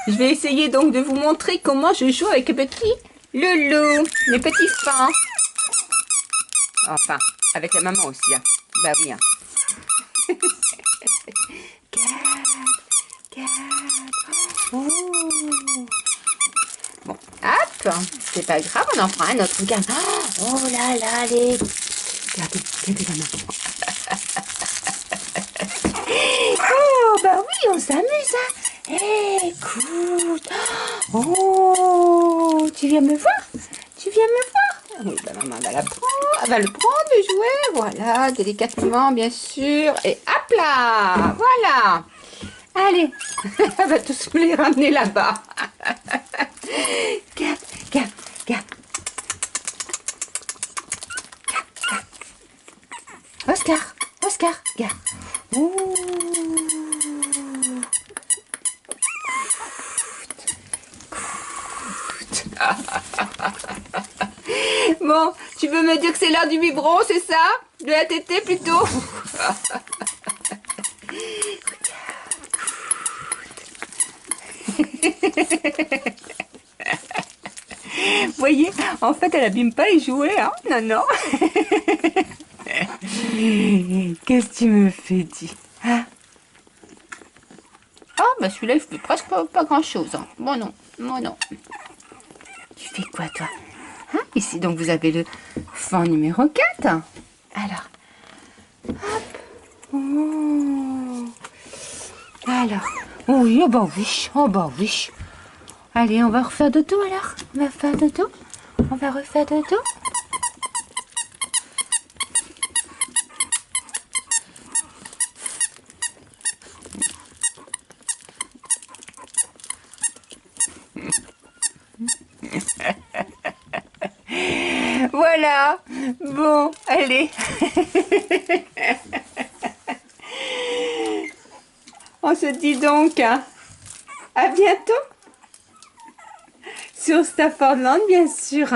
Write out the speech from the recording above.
Je vais essayer donc de vous montrer comment je joue avec les petits loulous, les petits fins. Enfin, avec la maman aussi. Hein. Bah oui. Hein. 4. Oh. Bon, hop. C'est pas grave, on en prend un autre. Regarde. Oh là là, les... Regardez la maman. Oh, bah oui, on s'amuse, hein. Écoute. Oh, tu viens me voir? Tu viens me voir? Oui, bah maman va la prendre. Elle va le prendre, le jouet. Voilà, délicatement, bien sûr. Et hop là. Voilà. Allez. Elle va tous les ramener là-bas. Regarde. Oscar, regarde. Ouh. Bon, tu veux me dire que c'est l'heure du biberon, c'est ça? De la tétée plutôt? Vous voyez, en fait, elle abîme pas les jouets, hein? Non. Qu'est-ce que tu me fais, dis? Hein? Oh, bah celui-là, il fait presque pas grand-chose. Hein. Bon, non. Tu fais quoi, toi? Hein? Ici, donc, vous avez le fan numéro 4. Alors. Hop. Oh. Alors. Oui, oh bah oui. Allez, on va refaire dodo, alors. On va faire dodo. On va refaire dodo. Voilà. Bon, allez. On se dit donc à bientôt sur Staffordland, bien sûr.